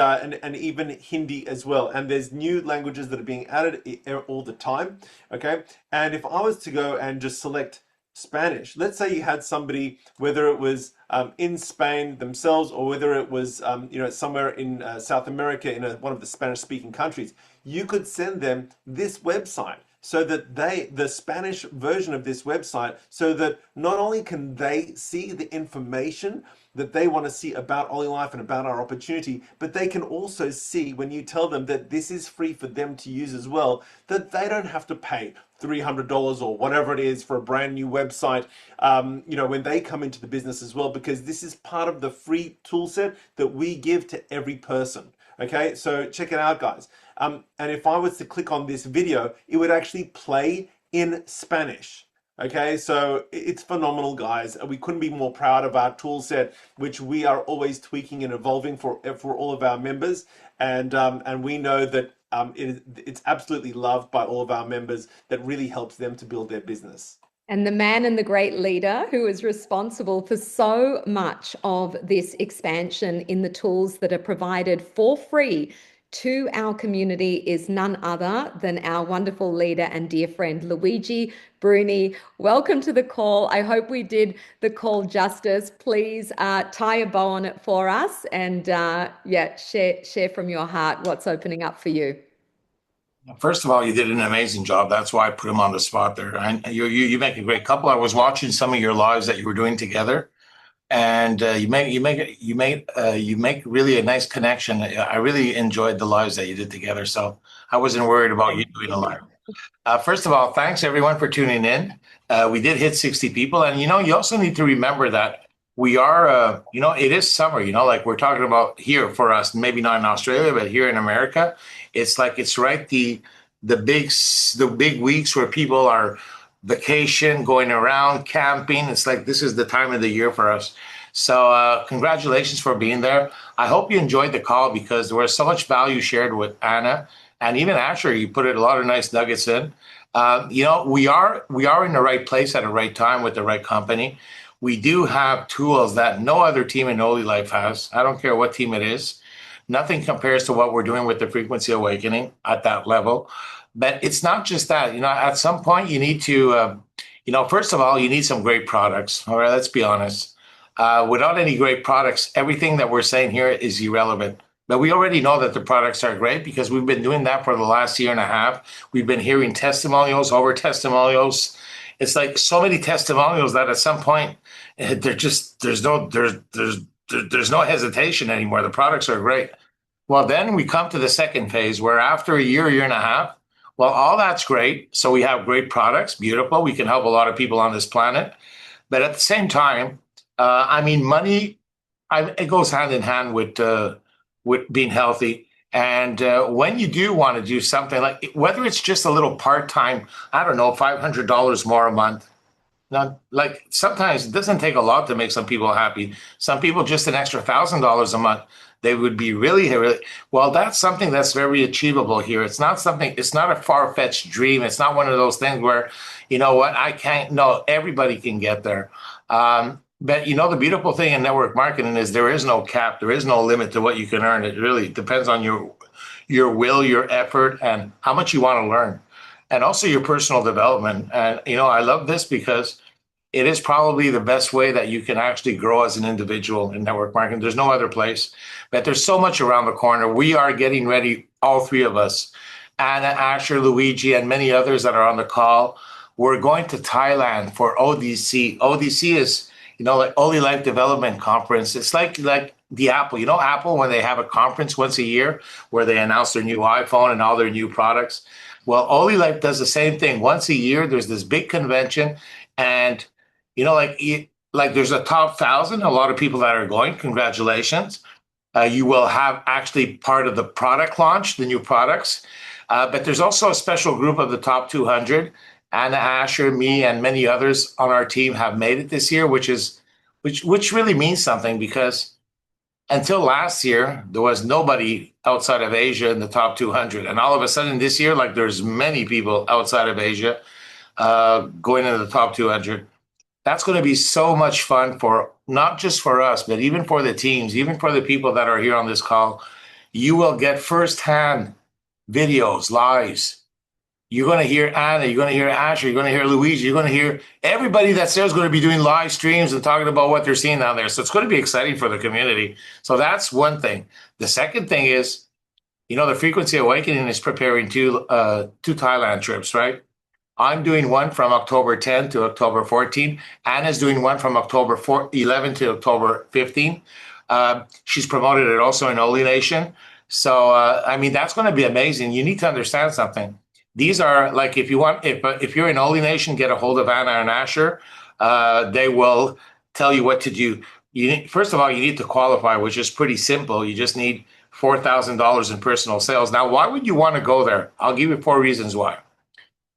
even Hindi as well. And there's new languages that are being added all the time, okay? And if I was to go and just select Spanish, let's say you had somebody, whether it was in Spain themselves or whether it was somewhere in South America in one of the Spanish-speaking countries, you could send them this website, so that the Spanish version of this website, so that not only can they see the information that they want to see about OlyLife and about our opportunity, but they can also see, when you tell them that this is free for them to use as well, that they don't have to pay $300 or whatever it is for a brand new website, when they come into the business as well, because this is part of the free tool set that we give to every person. Okay, so check it out, guys. And if I was to click on this video, it would actually play in Spanish. Okay, so it's phenomenal, guys. We couldn't be more proud of our tool set, which we are always tweaking and evolving for all of our members. And we know that it's absolutely loved by all of our members. That really helps them to build their business. And the man and the great leader who is responsible for so much of this expansion in the tools that are provided for free to our community is none other than our wonderful leader and dear friend, Luigi Bruni. Welcome to the call. I hope we did the call justice. Please tie a bow on it for us and share from your heart what's opening up for you. First of all, you did an amazing job. That's why I put him on the spot there. And you make a great couple. I was watching some of your lives that you were doing together, and you make really a nice connection. I really enjoyed the lives that you did together. So I wasn't worried about you doing a live. First of all, thanks everyone for tuning in. We did hit 60 people, and you also need to remember that we are, it is summer. Like we're talking about here for us, maybe not in Australia, but here in America, it's like it's right the big weeks where people are vacation, going around, camping. It's like this is the time of the year for us. So congratulations for being there. I hope you enjoyed the call because there was so much value shared with Anna. And even Asher, you put a lot of nice nuggets in. We are in the right place at the right time with the right company. We do have tools that no other team in OlyLife has. I don't care what team it is. Nothing compares to what we're doing with the Frequency Awakening at that level. But it's not just that. At some point you need to, first of all, you need some great products. All right, let's be honest. Without any great products, everything that we're saying here is irrelevant. But we already know that the products are great because we've been doing that for the last year and a half. We've been hearing testimonials over testimonials. It's like so many testimonials that at some point they're just there's no hesitation anymore. The products are great. Well, then we come to the second phase where after a year and a half, well, all that's great. So we have great products, beautiful. We can help a lot of people on this planet. But at the same time, I mean, money, it goes hand in hand with being healthy. And when you do want to do something like whether it's just a little part-time, I don't know, $500 more a month. Now, like sometimes it doesn't take a lot to make some people happy. Some people just an extra $1,000 a month, they would be really well. That's something that's very achievable here. It's not something. It's not a far-fetched dream. It's not one of those things where, you know what, I can't. No, everybody can get there. But you know, the beautiful thing in network marketing is there is no cap. There is no limit to what you can earn. It really depends on your will, your effort, and how much you want to learn, and also your personal development. And you know, I love this because it is probably the best way that you can actually grow as an individual in network marketing. There's no other place. But there's so much around the corner. We are getting ready, all three of us, Anna, Asher, Luigi, and many others that are on the call. We're going to Thailand for ODC. ODC is, you know, like OlyLife Development Conference. It's like the Apple. You know, Apple, when they have a conference once a year where they announce their new iPhone and all their new products. Well, OlyLife does the same thing. Once a year, there's this big convention, and you know, like there's a top 1,000, a lot of people that are going. Congratulations. You will have actually part of the product launch, the new products. But there's also a special group of the top 200. Anna, Asher, me, and many others on our team have made it this year, which really means something because until last year, there was nobody outside of Asia in the top 200. And all of a sudden this year, like there's many people outside of Asia going into the top 200. That's going to be so much fun for not just for us, but even for the teams, even for the people that are here on this call. You will get firsthand videos, lives. You're going to hear Anna, you're going to hear Asher, you're going to hear Luigi, you're going to hear everybody that's there is going to be doing live streams and talking about what they're seeing down there. So it's going to be exciting for the community. So that's one thing. The second thing is, you know, the Frequency Awakening is preparing two Thailand trips, right? I'm doing one from October 10 to October 14. Anna's doing one from October 11 to October 15. She's promoted it also in OlyNation. So, I mean, that's going to be amazing. You need to understand something. These are like, if you're in OlyNation, get a hold of Anna and Asher. They will tell you what to do. First of all, you need to qualify, which is pretty simple. You just need $4,000 in personal sales. Now, why would you want to go there? I'll give you 4 reasons why.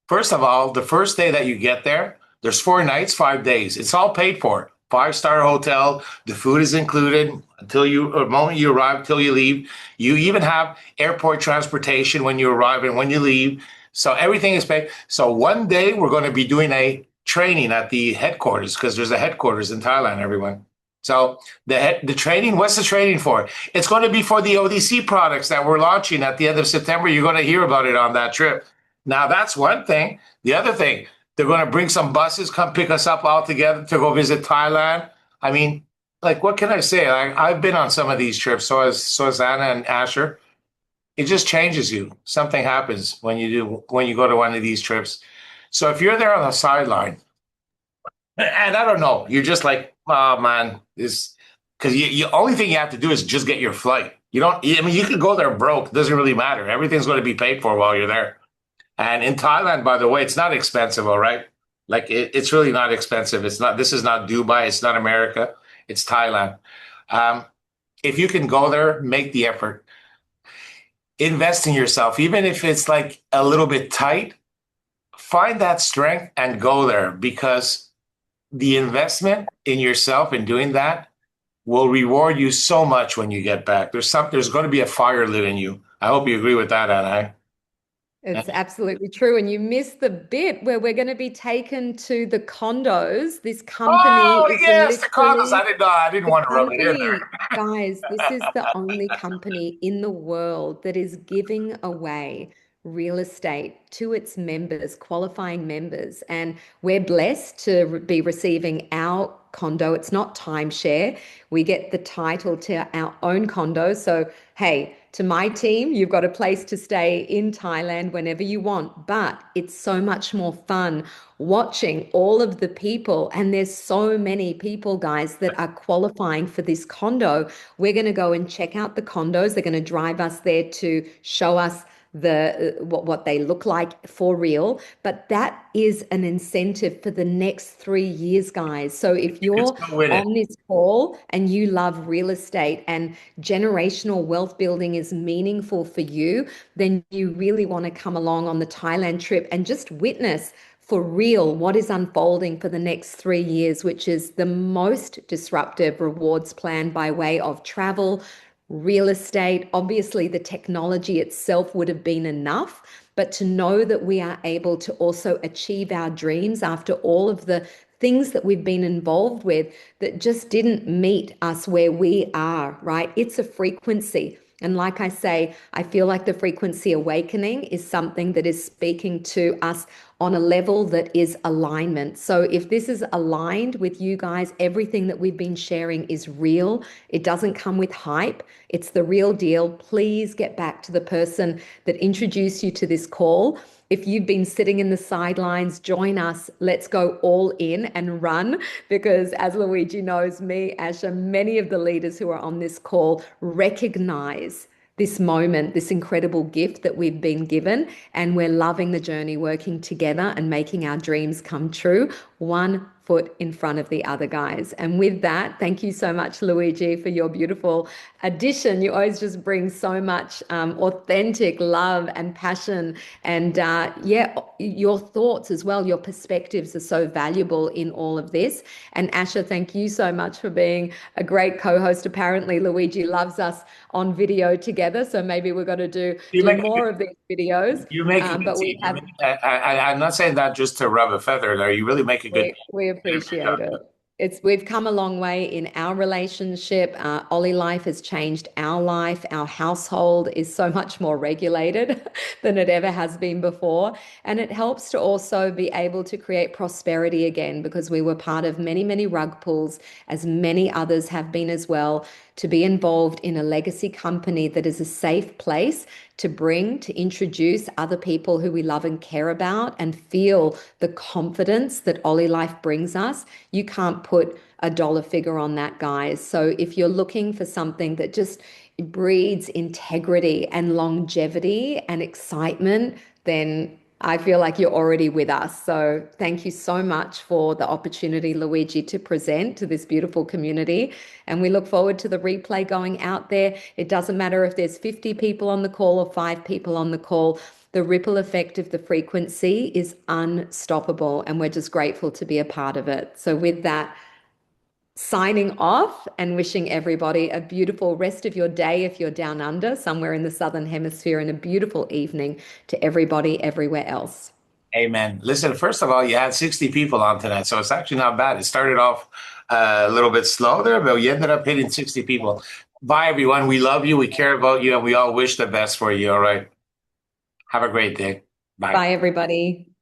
First of all, the first day that you get there, there's 4 nights, 5 days. It's all paid for. 5-star hotel. The food is included the moment you arrive till you leave. You even have airport transportation when you arrive and when you leave. So everything is paid. So one day we're going to be doing a training at the headquarters because there's a headquarters in Thailand, everyone. So the training, what's the training for? It's going to be for the ODC products that we're launching at the end of September. You're going to hear about it on that trip. Now, that's one thing. The other thing, they're going to bring some buses, come pick us up all together to go visit Thailand. I mean, like, what can I say? I've been on some of these trips, so has Anna and Asher. It just changes you. Something happens when you go to one of these trips. So if you're there on the sideline, and I don't know, you're just like, oh, man, this, because you only thing you have to do is just get your flight. You could go there broke. It doesn't really matter. Everything's going to be paid for while you're there. And in Thailand, by the way, it's not expensive, all right? Like it's really not expensive. This is not Dubai. It's not America. It's Thailand. If you can go there, make the effort. Invest in yourself. Even if it's like a little bit tight, find that strength and go there because the investment in yourself in doing that will reward you so much when you get back. There's going to be a fire lit in you. I hope you agree with that, Anna. It's absolutely true. And you missed the bit where we're going to be taken to the condos. This company is yes, the condos. I didn't want to rub it in there. Guys, this is the only company in the world that is giving away real estate to its members, qualifying members. And we're blessed to be receiving our condo. It's not timeshare. We get the title to our own condo. So, hey, to my team, you've got a place to stay in Thailand whenever you want. But it's so much more fun watching all of the people. And there's so many people, guys, that are qualifying for this condo. We're going to go and check out the condos. They're going to drive us there to show us what they look like for real. But that is an incentive for the next 3 years, guys. So if you're on this call and you love real estate and generational wealth building is meaningful for you, then you really want to come along on the Thailand trip and just witness for real what is unfolding for the next 3 years, which is the most disruptive rewards plan by way of travel, real estate. Obviously, the technology itself would have been enough, but to know that we are able to also achieve our dreams after all of the things that we've been involved with that just didn't meet us where we are, right? It's a frequency. And like I say, I feel like the frequency awakening is something that is speaking to us on a level that is alignment. So if this is aligned with you guys, everything that we've been sharing is real. It doesn't come with hype. It's the real deal. Please get back to the person that introduced you to this call. If you've been sitting in the sidelines, join us. Let's go all in and run, because as Luigi knows, me, Asha, many of the leaders who are on this call recognize this moment, this incredible gift that we've been given, and we're loving the journey, working together and making our dreams come true, one foot in front of the other, guys. And with that, thank you so much, Luigi, for your beautiful addition. You always just bring so much authentic love and passion, and your thoughts as well, your perspectives are so valuable in all of this. And Asha, thank you so much for being a great co-host. Apparently Luigi loves us on video together, so maybe we're going to do more of these videos. You make a good team. I'm not saying that just to rub a feather there. You really make a good we appreciate it. We've come a long way in our relationship. OlyLife has changed our life. Our household is so much more regulated than it ever has been before. And it helps to also be able to create prosperity again, because we were part of many, many rug pulls, as many others have been as well, to be involved in a legacy company that is a safe place to introduce other people who we love and care about and feel the confidence that OlyLife brings us. You can't put a dollar figure on that, guys. So if you're looking for something that just breeds integrity and longevity and excitement, then I feel like you're already with us. So thank you so much for the opportunity, Luigi, to present to this beautiful community. And we look forward to the replay going out there. It doesn't matter if there's 50 people on the call or 5 people on the call. The ripple effect of the frequency is unstoppable, and we're just grateful to be a part of it. So with that, signing off and wishing everybody a beautiful rest of your day if you're down under, somewhere in the Southern Hemisphere, and a beautiful evening to everybody everywhere else. Amen. Listen, first of all, you had 60 people on tonight, so it's actually not bad. It started off a little bit slow there, but you ended up hitting 60 people. Bye, everyone. We love you. We care about you, and we all wish the best for you. All right. Have a great day. Bye. Bye, everybody.